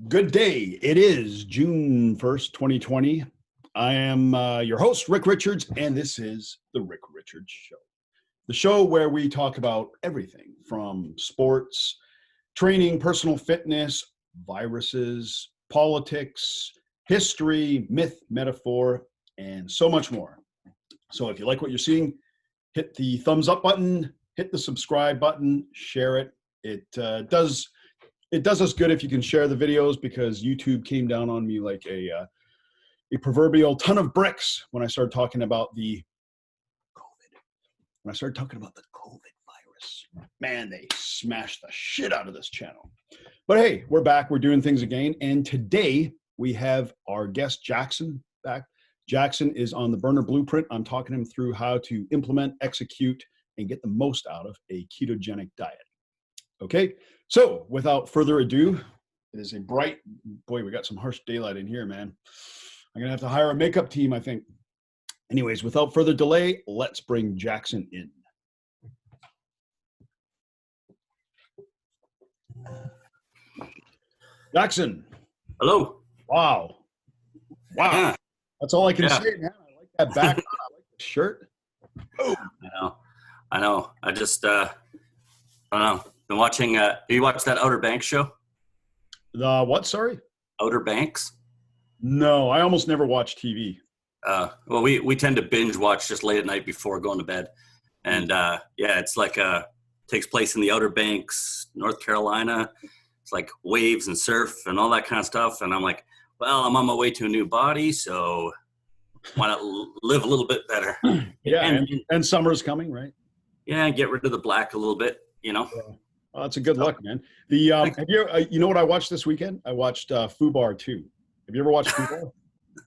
Good day. It is June 1st, 2020. I am your host, Rick Richards, and this is The Rick Richards Show. The show where we talk about everything from sports, training, personal fitness, viruses, politics, history, myth, metaphor, and so much more. So if you like what you're seeing, hit the thumbs up button, hit the subscribe button, share it. It does us good if you can share the videos, because YouTube came down on me like a proverbial ton of bricks when I started talking about the COVID. When I started talking about the COVID virus, man, they smashed the shit out of this channel. But hey, we're back. We're doing things again. And today we have our guest Jackson back. Jackson is on the Burner Blueprint. I'm talking him through how to implement, execute, and get the most out of a ketogenic diet. Okay, so without further ado, it is a bright, boy, we got some harsh daylight in here, man. I'm gonna have to hire a makeup team, I think. Anyways, without further delay, let's bring Jackson in. Jackson. Hello. Wow. Yeah. That's all I can say, man. I like that background. I like the shirt. Oh. I know. I just, I don't know. Been watching, have you watched that Outer Banks show? The what, sorry? Outer Banks? No, I almost never watch TV. Well, we tend to binge watch just late at night before going to bed. And yeah, it's like, takes place in the Outer Banks, North Carolina. It's like waves and surf and all that kind of stuff. And I'm like, well, I'm on my way to a new body, so why not live a little bit better? Yeah, and summer's coming, right? Yeah, get rid of the black a little bit, you know? Yeah. Well, that's a good look, man. The have you you know what I watched this weekend? I watched Fubar 2. Have you ever watched Fubar?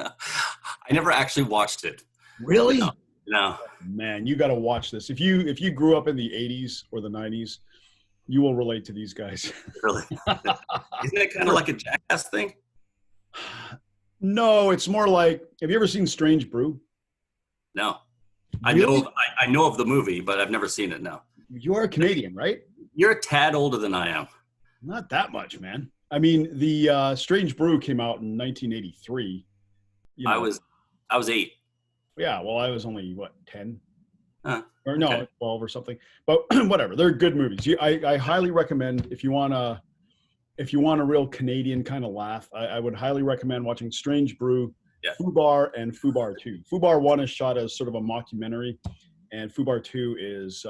I never actually watched it. Really? No. Man, you got to watch this. If you grew up in the 80s or the 90s, you will relate to these guys. Really? Isn't it kind of like a Jackass thing? No, it's more like, have you ever seen Strange Brew? No. Really? I know of the movie, but I've never seen it, no. You're a Canadian, right? You're a tad older than I am. Not that much, man. I mean, the Strange Brew came out in 1983. You know. I was 8. Yeah, well, I was only, what, 10? Or no, okay. 12 or something. But whatever, they're good movies. I highly recommend, if you want a real Canadian kind of laugh, I would highly recommend watching Strange Brew, yeah. Fubar, and Fubar 2. Fubar 1 is shot as sort of a mockumentary, and Fubar 2 is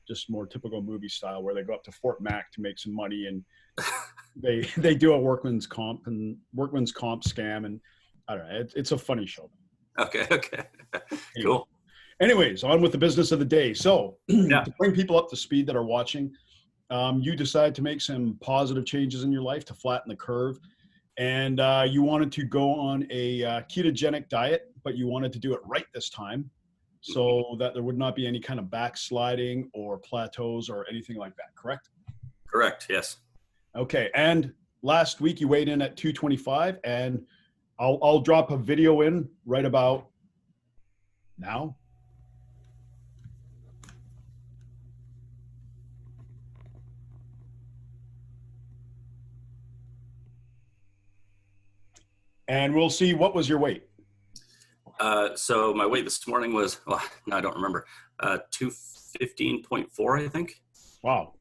just more typical movie style, where they go up to Fort Mac to make some money, and they do a workman's comp scam, and I don't know. It's a funny show. Okay. Anyway. Cool. Anyways, on with the business of the day. So yeah. To bring people up to speed that are watching, you decided to make some positive changes in your life to flatten the curve. And you wanted to go on a ketogenic diet, but you wanted to do it right this time, so that there would not be any kind of backsliding or plateaus or anything like that, correct? Correct, yes. Okay, and last week you weighed in at 225, and I'll drop a video in right about now. And we'll see, what was your weight? So my weight this morning was, well, no, I don't remember, 215.4, I think. Wow.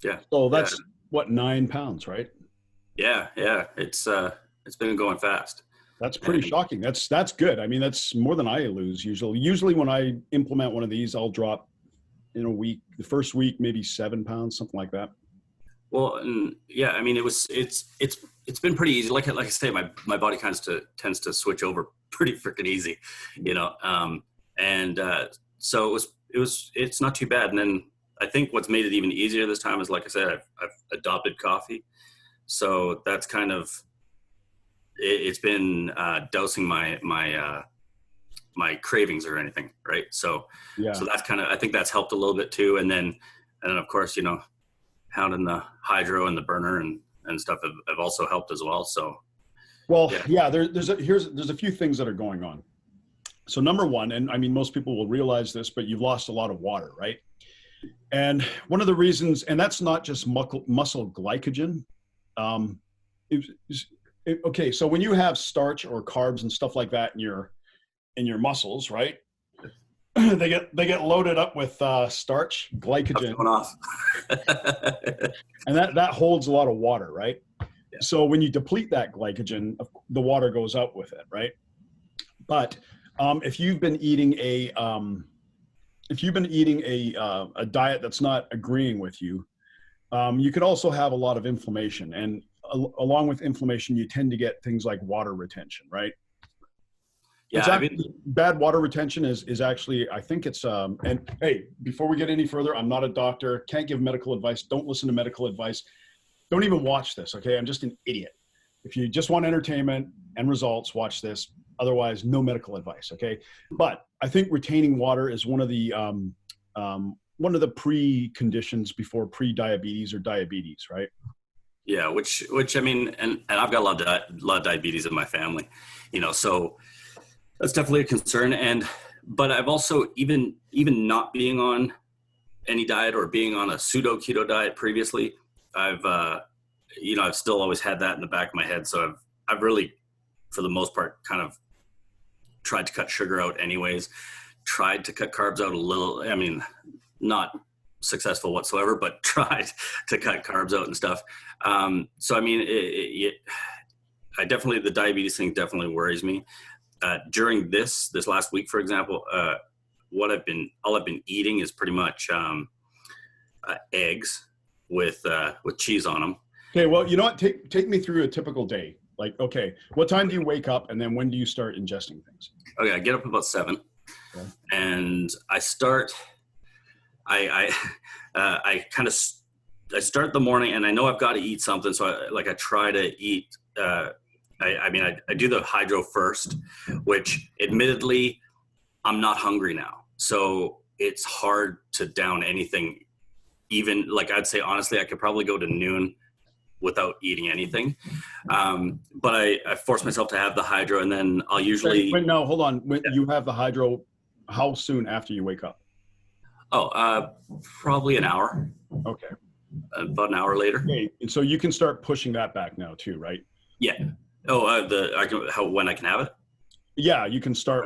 Yeah. So that's what, 9 pounds, right? Yeah. It's been going fast. That's pretty shocking. That's good. I mean, that's more than I lose usually. Usually when I implement one of these, I'll drop in a week, the first week, maybe 7 pounds, something like that. Well, and yeah, I mean, it's been pretty easy. Like I say, my body kind of tends to switch over pretty freaking easy, you know? So it's not too bad. And then I think what's made it even easier this time is, like I said, I've adopted coffee. So that's kind of, it's been dousing my cravings or anything. Right. So, yeah. So that's kind of, I think that's helped a little bit too. And then of course, you know, pounding the hydro and the burner and stuff have also helped as well. So, well, yeah, there's a few things that are going on. So number one, and I mean, most people will realize this, but you've lost a lot of water, right? And one of the reasons, and that's not just muscle glycogen. Okay, so when you have starch or carbs and stuff like that in your muscles, right? They get loaded up with starch, glycogen, Going off. and that holds a lot of water, right? Yeah. So when you deplete that glycogen, the water goes out with it, right? But if you've been eating a diet that's not agreeing with you, you could also have a lot of inflammation, and along with inflammation, you tend to get things like water retention, right? Yeah, I mean, Bad water retention is actually, I think it's, and hey, before we get any further, I'm not a doctor, can't give medical advice, don't listen to medical advice, don't even watch this, okay? I'm just an idiot. If you just want entertainment and results, watch this. Otherwise, no medical advice, okay? But I think retaining water is one of the preconditions before pre-diabetes or diabetes, right? yeah, which I mean, and I've got a lot of diabetes in my family, so that's definitely a concern. But I've also, even not being on any diet or being on a pseudo keto diet previously, I've still always had that in the back of my head. So I've really, for the most part, kind of tried to cut sugar out anyways, tried to cut carbs out a little. I mean, not successful whatsoever, but tried to cut carbs out and stuff. So, I mean, the diabetes thing definitely worries me. During this last week, for example, all I've been eating is pretty much eggs with cheese on them. Okay, well, you know what? Take me through a typical day. Like, okay, what time do you wake up, and then when do you start ingesting things? Okay, I get up about 7, okay. And I start. I start the morning, and I know I've got to eat something, so I try to eat. I do the hydro first, which admittedly I'm not hungry now, so it's hard to down anything. Even I'd say honestly, I could probably go to noon without eating anything. But I force myself to have the hydro, and then I'll usually. Wait, no, hold on. When you have the hydro, how soon after you wake up? Oh, probably an hour. Okay. About an hour later. Okay, and so you can start pushing that back now too, right? Yeah. Oh, when I can have it? Yeah, you can start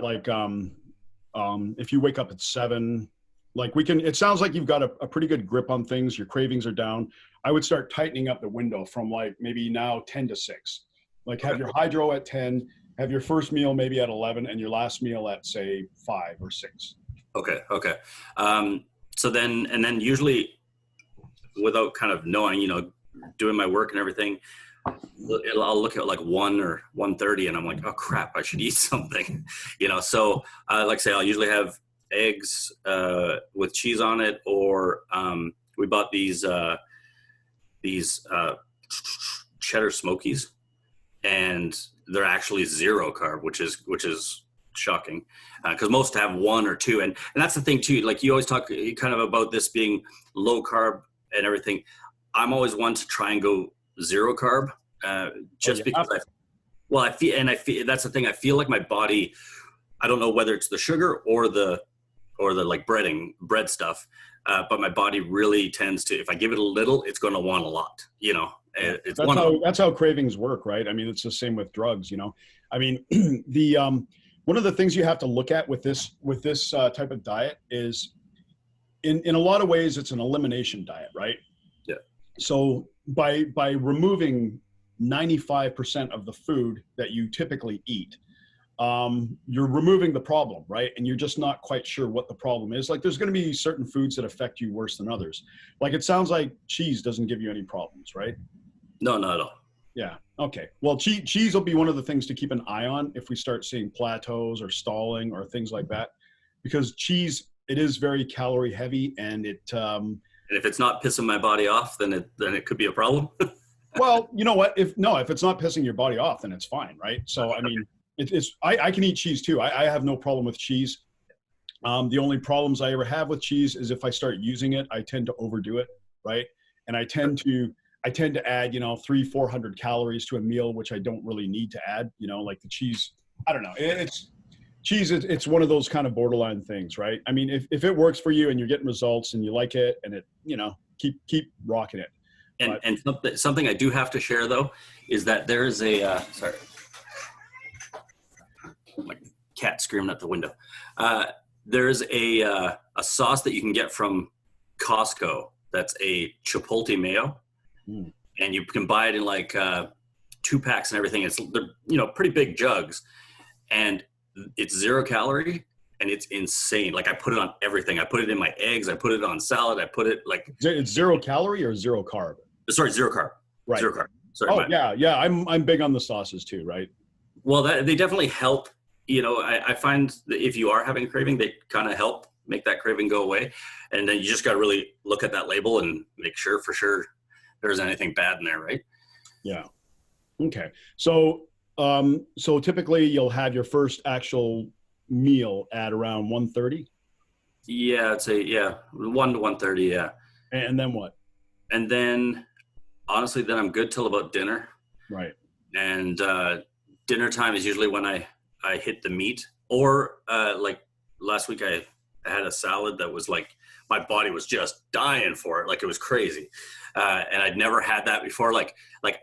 if you wake up at 7, it sounds like you've got a pretty good grip on things. Your cravings are down. I would start tightening up the window from maybe now 10 to 6. Have your hydro at 10, have your first meal maybe at 11, and your last meal at say 5 or 6. Okay. So then usually, without kind of knowing, doing my work and everything, I'll look at 1 or 1:30, and I'm like, oh crap, I should eat something, So like I say, I'll usually have eggs with cheese on it, or we bought these cheddar smokies, and they're actually 0 carb, which is shocking, because most have 1 or 2, and that's the thing too. You always talk kind of about this being low carb and everything. I'm always one to try and go 0 carb, because I feel that's the thing. I feel like my body, I don't know whether it's the sugar or the bread stuff, but my body really tends to, if I give it a little, it's going to want a lot. That's how cravings work, right? I mean, it's the same with drugs. I mean, one of the things you have to look at with this type of diet is, in a lot of ways, it's an elimination diet, right? Yeah. So by removing 95% of the food that you typically eat, you're removing the problem, right? And you're just not quite sure what the problem is. There's going to be certain foods that affect you worse than others. It sounds like cheese doesn't give you any problems, right? No, not at all. Yeah. Okay. Well, cheese will be one of the things to keep an eye on if we start seeing plateaus or stalling or things like that, because cheese, it is very calorie heavy, and it. And if it's not pissing my body off, then it could be a problem. Well, you know what? If it's not pissing your body off, then it's fine, right? So I mean, I can eat cheese too. I have no problem with cheese. The only problems I ever have with cheese is if I start using it, I tend to overdo it, right? And I tend to add, 300-400 calories to a meal, which I don't really need to add, the cheese. I don't know. It's one of those kind of borderline things, right? I mean, if it works for you and you're getting results and you like it, and it, keep rocking it. And something I do have to share though is that there is a sorry, my cat screaming at the window. There's a sauce that you can get from Costco that's a chipotle mayo, and you can buy it in like 2-packs and everything. They're pretty big jugs, and it's 0 calorie. And it's insane. Like I put it on everything. I put it in my eggs. I put it on salad. I put it like. It's 0 calorie or 0 carb? Sorry, 0 carb. Right. 0 carb. Sorry. Yeah. I'm big on the sauces too, right? Well, they definitely help. I find that if you are having a craving, they kind of help make that craving go away. And then you just got to really look at that label and make sure for sure there's anything bad in there, right? Yeah. Okay. So typically you'll have your first actual meal at around 1:30. Yeah, I'd say 1 to 1:30. Yeah. And then what? And then honestly, then I'm good till about dinner. Right. And dinner time is usually when I hit the meat, or like last week I had a salad that was like my body was just dying for it, like it was crazy, and I'd never had that before. Like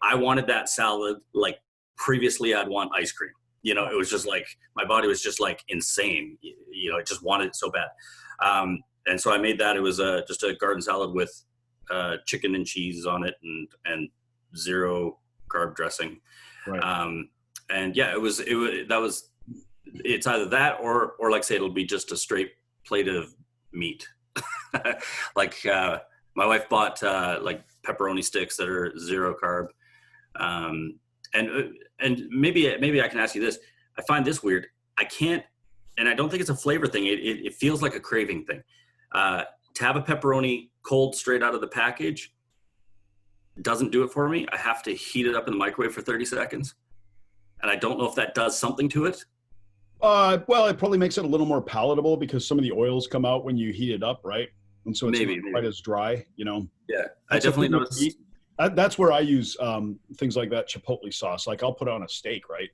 I wanted that salad. Like previously, I'd want ice cream. It was just like my body was just like insane. It just wanted it so bad, and so I made that. It was just a garden salad with chicken and cheese on it, and 0 carb dressing. Right. And yeah, it's either that or like say it'll be just a straight plate of meat. Like my wife bought like pepperoni sticks that are 0 carb. And maybe I can ask you this. I find this weird. I can't, and I don't think it's a flavor thing. It feels like a craving thing. To have a pepperoni cold straight out of the package doesn't do it for me. I have to heat it up in the microwave for 30 seconds. And I don't know if that does something to it. Well, it probably makes it a little more palatable because some of the oils come out when you heat it up, right? And so it's not quite as dry, Yeah, That's I definitely noticed. That's where I use things like that chipotle sauce. Like I'll put it on a steak, right?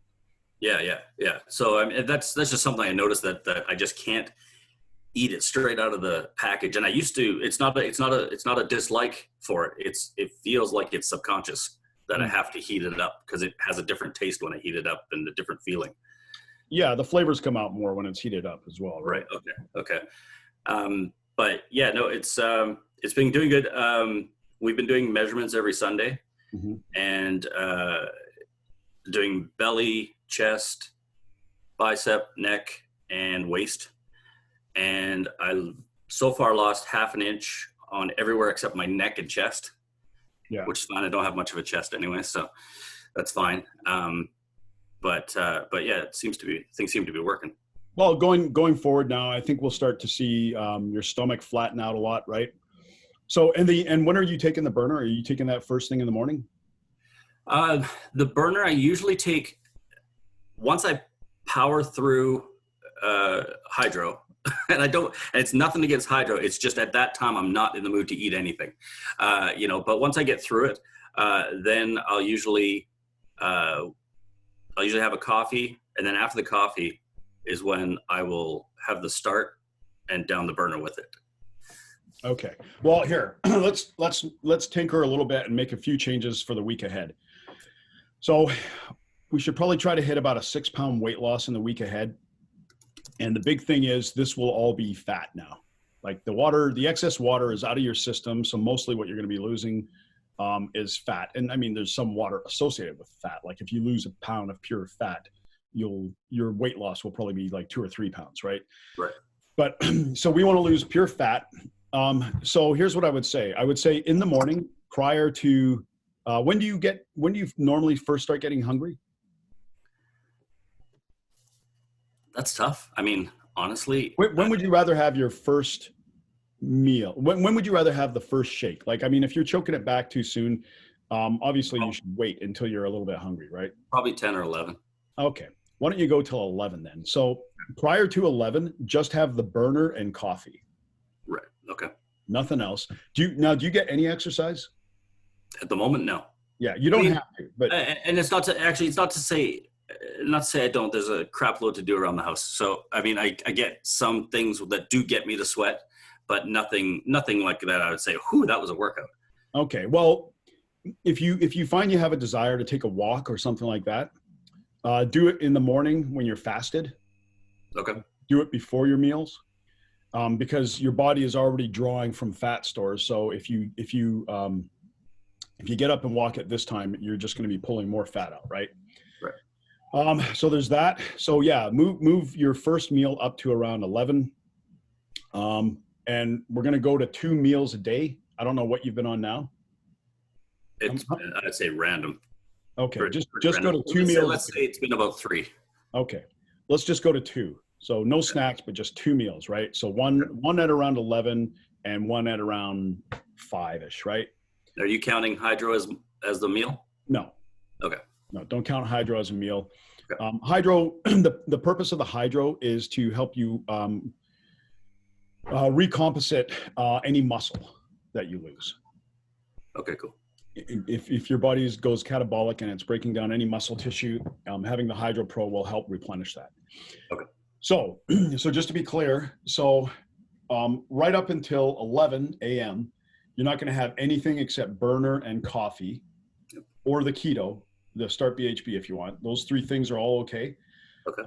Yeah. So I mean, that's just something I noticed that I just can't eat it straight out of the package. And I used to. It's not a dislike for it. It feels like it's subconscious that I have to heat it up because it has a different taste when I heat it up and a different feeling. Yeah, the flavors come out more when it's heated up as well, right? Okay. But yeah, no, it's been doing good. We've been doing measurements every Sunday, and doing belly, chest, bicep, neck, and waist. And I so far lost 1/2 inch on everywhere except my neck and chest. Yeah, which is fine. I don't have much of a chest anyway, so that's fine. But yeah, things seem to be working. Well, going forward now, I think we'll start to see your stomach flatten out a lot, right? So, and when are you taking the burner? Are you taking that first thing in the morning? The burner I usually take once I power through hydro. And it's nothing against hydro. It's just at that time, I'm not in the mood to eat anything, but once I get through it, then I'll usually have a coffee. And then after the coffee is when I will have the start and down the burner with it. Okay. Well, here, let's tinker a little bit and make a few changes for the week ahead. So we should probably try to hit about a 6-pound weight loss in the week ahead. And the big thing is this will all be fat now. Like the excess water is out of your system. So mostly what you're going to be losing is fat. And I mean, there's some water associated with fat. Like if you lose a pound of pure fat, your weight loss will probably be like 2 or 3 pounds, right? Right. But so we want to lose pure fat. So here's what I would say. I would say in the morning prior to, when do you normally first start getting hungry? That's tough. I mean, honestly. When would you rather have your first meal? When would you rather have the first shake? Like, I mean, if you're choking it back too soon, obviously you should wait until you're a little bit hungry, right? Probably 10 or 11. Okay. Why don't you go till 11 then? So prior to 11, just have the burner and coffee. Right. Okay. Nothing else. Do you get any exercise? At the moment, no. Yeah, you don't have to. But and it's not to say I don't. There's a crap load to do around the house. So I mean, I get some things that do get me to sweat, but nothing like that. I would say, "Whew, that was a workout." Okay. Well, if you find you have a desire to take a walk or something like that, do it in the morning when you're fasted. Okay. Do it before your meals, because your body is already drawing from fat stores. So if you get up and walk at this time, you're just going to be pulling more fat out, right? Right. So there's that. So yeah, move your first meal up to around 11. And we're going to go to 2 meals a day. I don't know what you've been on now. I'd say random. Okay, just random. go to 2 meals. Let's say it's been about 3. Okay, let's just go to 2. So no snacks, but just 2 meals, right? So one at around 11 and one at around 5-ish, right? Are you counting hydro as the meal? No. Okay. No, don't count hydro as a meal. Okay. Hydro, the purpose of the hydro is to help you recomposite any muscle that you lose. Okay, cool. If your body goes catabolic and it's breaking down any muscle tissue, having the Hydro Pro will help replenish that. Okay. So just to be clear, right up until 11 a.m., you're not going to have anything except burner and coffee, or the keto, the Start BHB if you want. Those 3 things are all okay. Okay.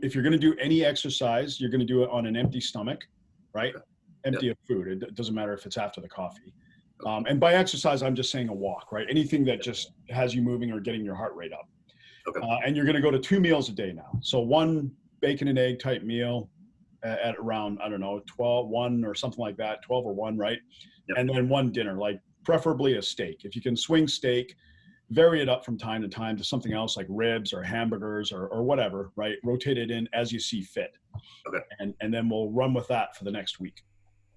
If you're going to do any exercise, you're going to do it on an empty stomach, right? Okay. Empty of food. It doesn't matter if it's after the coffee. And by exercise, I'm just saying a walk, right? Anything that just has you moving or getting your heart rate up. Okay. And you're going to go to 2 meals a day now. So 1 bacon and egg type meal at around, I don't know, 1 or something like that, 12 or 1, right? Yep. And then 1 dinner, like preferably a steak. If you can swing steak, vary it up from time to time to something else like ribs or hamburgers or whatever, right? Rotate it in as you see fit. Okay. And then we'll run with that for the next week.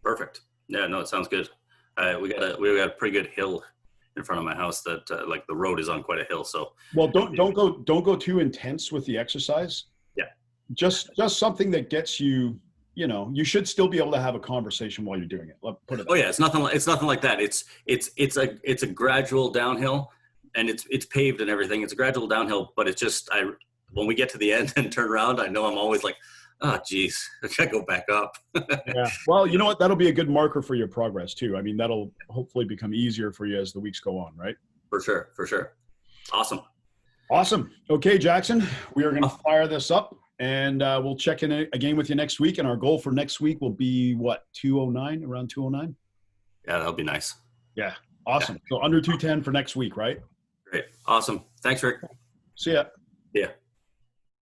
Perfect. Yeah, no, it sounds good. We got a pretty good hill in front of my house that like the road is on quite a hill. So well, don't go too intense with the exercise. Yeah. Just something that gets you. You should still be able to have a conversation while you're doing it. Put it. Oh yeah, it's nothing like that. It's a gradual downhill, and it's paved and everything. It's a gradual downhill, but it's just when we get to the end and turn around, I know I'm always like, oh geez, I gotta go back up. Yeah. Well, you know what? That'll be a good marker for your progress too. I mean, that'll hopefully become easier for you as the weeks go on, right? For sure. Awesome. Okay, Jackson, we are going to fire this up, and we'll check in again with you next week. And our goal for next week will be what, 209, around 209? Yeah, that'll be nice. Yeah. Awesome. Yeah. So under 210 for next week, right? Great. Awesome. Thanks, Rick. See ya. Yeah.